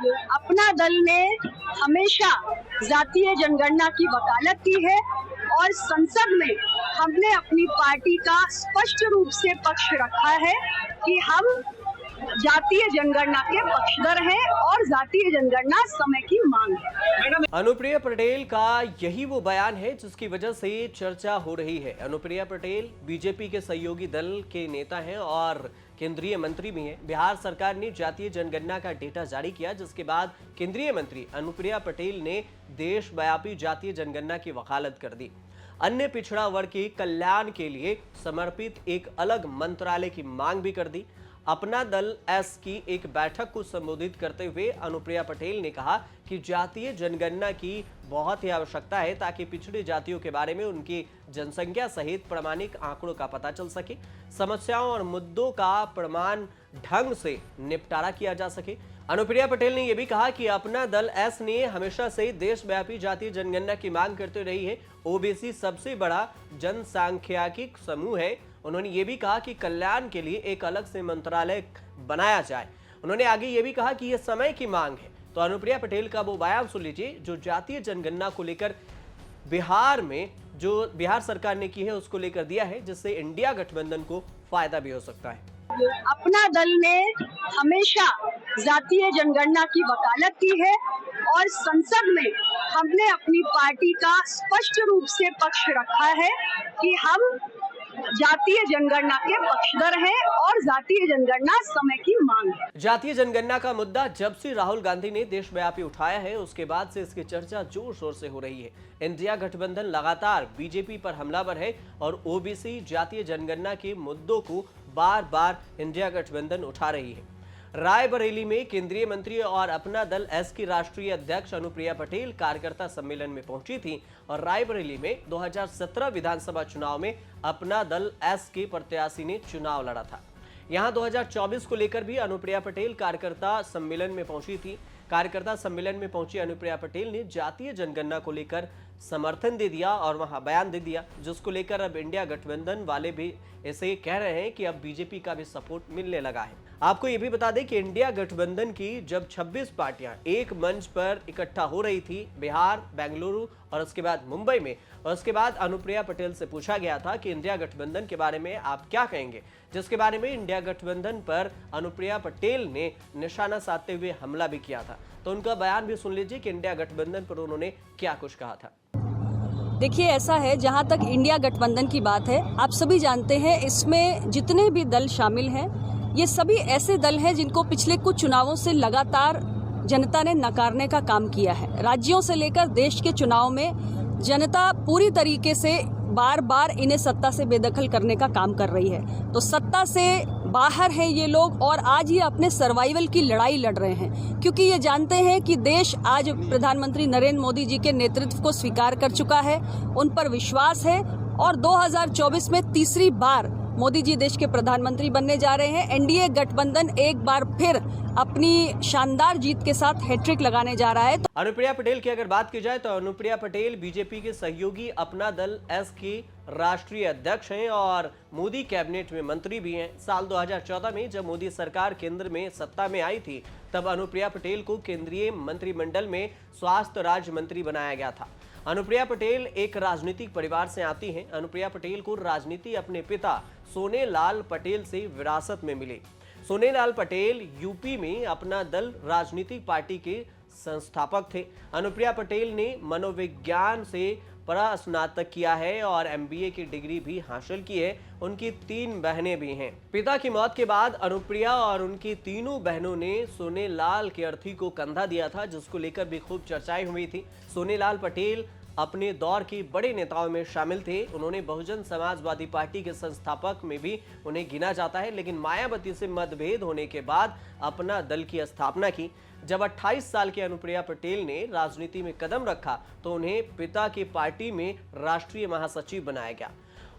अपना दल ने हमेशा जातीय जनगणना की वकालत की है और संसद में हमने अपनी पार्टी का स्पष्ट रूप से पक्ष रखा है कि हम जातीय जनगणना के पक्षधर हैं और जातीय जनगणना समय की मांग है। अनुप्रिया पटेल का यही वो बयान है जिसकी वजह से चर्चा हो रही है। अनुप्रिया पटेल बीजेपी के सहयोगी दल के नेता हैं और केंद्रीय मंत्री भी हैं। बिहार सरकार ने जातीय जनगणना का डेटा जारी किया, जिसके बाद केंद्रीय मंत्री अनुप्रिया पटेल ने देशव्यापी जातीय जनगणना की वकालत कर दी। अन्य पिछड़ा वर्ग के कल्याण के लिए समर्पित एक अलग मंत्रालय की मांग भी कर दी। अपना दल एस की एक बैठक को संबोधित करते हुए अनुप्रिया पटेल ने कहा कि जातीय जनगणना की बहुत ही आवश्यकता है ताकि पिछड़ी जातियों के बारे में उनकी जनसंख्या सहित प्रामाणिक आंकड़ों का पता चल सके, समस्याओं और मुद्दों का प्रमाण ढंग से निपटारा किया जा सके। अनुप्रिया पटेल ने यह भी कहा कि अपना दल एस ने हमेशा से देशव्यापी जातीय जनगणना की मांग करते रही है। ओबीसी सबसे बड़ा जनसांख्यिकी समूह है। उन्होंने ये भी कहा कि कल्याण के लिए एक अलग से मंत्रालय बनाया जाए। उन्होंने आगे ये भी कहा कि यह समय की मांग है। तो अनुप्रिया पटेल का वो बयान सुन लीजिए जो जातीय जनगणना को लेकर बिहार में जो बिहार सरकार ने की है उसको लेकर दिया है, जिससे इंडिया गठबंधन को फायदा भी हो सकता है। अपना दल ने हमेशा जातीय जनगणना की वकालत की है और संसद में हमने अपनी पार्टी का स्पष्ट रूप से पक्ष रखा है कि हम जातीय जनगणना के पक्षधर हैं और जातीय जनगणना समय की मांग है। जातीय जनगणना का मुद्दा जब से राहुल गांधी ने देशव्यापी उठाया है उसके बाद से इसकी चर्चा जोर शोर से हो रही है। इंडिया गठबंधन लगातार बीजेपी पर हमलावर है और ओबीसी जातीय जनगणना के मुद्दों को बार बार इंडिया गठबंधन उठा रही है। रायबरेली में केंद्रीय मंत्री और अपना दल एस की राष्ट्रीय अध्यक्ष अनुप्रिया पटेल कार्यकर्ता सम्मेलन में पहुंची थी और रायबरेली में 2017 विधानसभा चुनाव में अपना दल एस के प्रत्याशी ने चुनाव लड़ा था। यहां 2024 को लेकर भी अनुप्रिया पटेल कार्यकर्ता सम्मेलन में पहुंची थी। कार्यकर्ता सम्मेलन में पहुंची अनुप्रिया पटेल ने जातीय जनगणना को लेकर समर्थन दे दिया और वहां बयान दे दिया, जिसको लेकर अब इंडिया गठबंधन वाले भी ऐसे कह रहे हैं कि अब बीजेपी का भी सपोर्ट मिलने लगा है। आपको ये भी बता दें कि इंडिया गठबंधन की जब 26 पार्टियां एक मंच पर इकट्ठा हो रही थी बिहार, बेंगलुरु और उसके बाद मुंबई में, और उसके बाद अनुप्रिया पटेल से पूछा गया था कि इंडिया गठबंधन के बारे में आप क्या कहेंगे, जिसके बारे में इंडिया गठबंधन पर अनुप्रिया पटेल ने निशाना साधते हुए हमला भी किया था। तो उनका बयान भी सुन लीजिए कि इंडिया गठबंधन पर उन्होंने क्या कुछ कहा था। देखिए, ऐसा है, जहां तक इंडिया गठबंधन की बात है, आप सभी जानते हैं इसमें जितने भी दल शामिल हैं ये सभी ऐसे दल हैं जिनको पिछले कुछ चुनावों से लगातार जनता ने नकारने का काम किया है। राज्यों से लेकर देश के चुनाव में जनता पूरी तरीके से बार बार इन्हें सत्ता से बेदखल करने का काम कर रही है। तो सत्ता से बाहर हैं ये लोग और आज ये अपने सर्वाइवल की लड़ाई लड़ रहे हैं, क्योंकि ये जानते हैं कि देश आज प्रधानमंत्री नरेंद्र मोदी जी के नेतृत्व को स्वीकार कर चुका है, उन पर विश्वास है और 2024 में तीसरी बार मोदी जी देश के प्रधानमंत्री बनने जा रहे हैं। एनडीए गठबंधन एक बार फिर अपनी शानदार जीत के साथ हैट्रिक लगाने जा रहा है। अनुप्रिया पटेल की अगर बात की जाए तो अनुप्रिया पटेल बीजेपी के सहयोगी अपना दल एस की राष्ट्रीय अध्यक्ष हैं और मोदी कैबिनेट में मंत्री भी हैं। साल 2014 में जब मोदी सरकार केंद्र में सत्ता में आई थी तब अनुप्रिया पटेल को केंद्रीय मंत्रिमंडल में स्वास्थ्य राज्य मंत्री बनाया गया था। अनुप्रिया पटेल एक राजनीतिक परिवार से आती हैं। अनुप्रिया पटेल को राजनीति अपने पिता सोनेलाल पटेल से विरासत में मिली। सोनेलाल पटेल यूपी में अपना दल राजनीतिक पार्टी के संस्थापक थे। अनुप्रिया पटेल ने मनोविज्ञान से स्नातक किया है और एमबीए की डिग्री भी हासिल की है। उनकी 3 बहनें भी हैं। पिता की मौत के बाद अनुप्रिया और उनकी तीनों बहनों ने सोनेलाल के अर्थी को कंधा दिया था, जिसको लेकर भी खूब चर्चाएं हुई थी। सोनेलाल पटेल अपने दौर के बड़े नेताओं में शामिल थे। उन्होंने बहुजन समाजवादी पार्टी के संस्थापक में भी उन्हें गिना जाता है, लेकिन मायावती से मतभेद होने के बाद अपना दल की स्थापना की। जब 28 साल की अनुप्रिया पटेल ने राजनीति में कदम रखा तो उन्हें पिता की पार्टी में राष्ट्रीय महासचिव बनाया गया।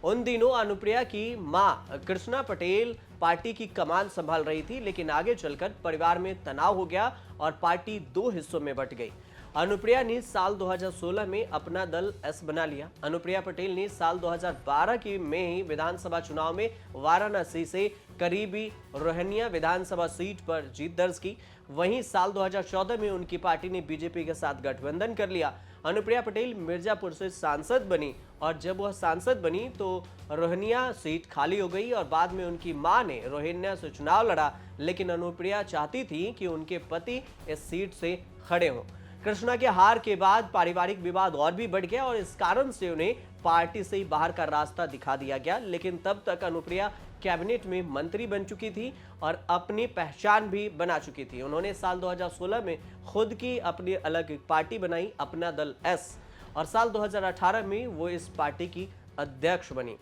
उन दिनों अनुप्रिया की मां कृष्णा पटेल पार्टी की कमान संभाल रही थी, लेकिन आगे चलकर परिवार में तनाव हो गया और पार्टी 2 हिस्सों में बंट गई। अनुप्रिया ने साल 2016 में अपना दल एस बना लिया। अनुप्रिया पटेल ने साल 2012 में ही विधानसभा चुनाव में वाराणसी से करीबी रोहनिया विधानसभा सीट पर जीत दर्ज की। वहीं साल 2014 में उनकी पार्टी ने बीजेपी के साथ गठबंधन कर लिया। अनुप्रिया पटेल मिर्जापुर से सांसद बनी और जब वह सांसद बनी तो रोहनिया सीट खाली हो गई और बाद में उनकी मां ने रोहनिया से चुनाव लड़ा, लेकिन अनुप्रिया चाहती थी कि उनके पति इस सीट से खड़े हों। कृष्णा के हार के बाद पारिवारिक विवाद और भी बढ़ गया और इस कारण से उन्हें पार्टी से ही बाहर का रास्ता दिखा दिया गया। लेकिन तब तक अनुप्रिया कैबिनेट में मंत्री बन चुकी थी और अपनी पहचान भी बना चुकी थी। उन्होंने साल 2016 में खुद की अपनी अलग पार्टी बनाई, अपना दल एस, और साल 2018 में वो इस पार्टी की अध्यक्ष बनी।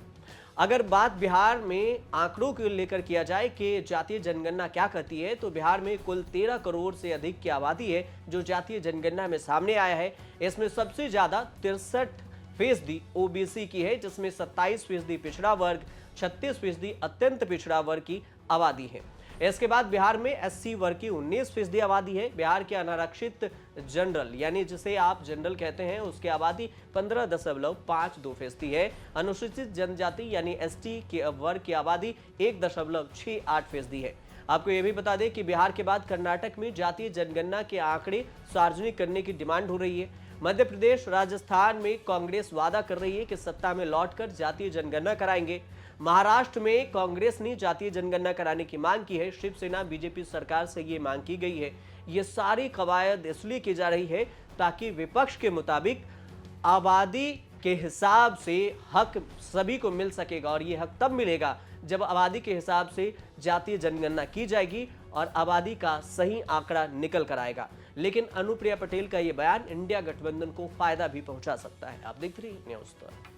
अगर बात बिहार में आंकड़ों को लेकर किया जाए कि जातीय जनगणना क्या कहती है, तो बिहार में कुल 13 करोड़ से अधिक की आबादी है जो जातीय जनगणना में सामने आया है। इसमें सबसे ज्यादा 63% ओबीसी की है, जिसमें 27% पिछड़ा वर्ग, 36% अत्यंत पिछड़ा वर्ग की आबादी है। इसके बाद बिहार में एससी वर्ग की 19% आबादी है। बिहार के अनारक्षित जनरल यानी जिसे आप जनरल कहते हैं उसकी आबादी 15.52% है। अनुसूचित जनजाति यानी एसटी के वर्ग की आबादी 1.68% है। आपको यह भी बता दें कि बिहार के बाद कर्नाटक में जातीय जनगणना के आंकड़े सार्वजनिक करने की डिमांड हो रही है। मध्य प्रदेश, राजस्थान में कांग्रेस वादा कर रही है कि सत्ता में लौटकर जातीय जनगणना कराएंगे। महाराष्ट्र में कांग्रेस ने जातीय जनगणना कराने की मांग की है। शिवसेना बीजेपी सरकार से ये मांग की गई है। ये सारी कवायद इसलिए की जा रही है ताकि विपक्ष के मुताबिक आबादी के हिसाब से हक सभी को मिल सकेगा, और ये हक तब मिलेगा जब आबादी के हिसाब से जातीय जनगणना की जाएगी और आबादी का सही आंकड़ा निकल कर आएगा। लेकिन अनुप्रिया पटेल का ये बयान इंडिया गठबंधन को फायदा भी पहुंचा सकता है। आप देखते रहिए न्यूज़।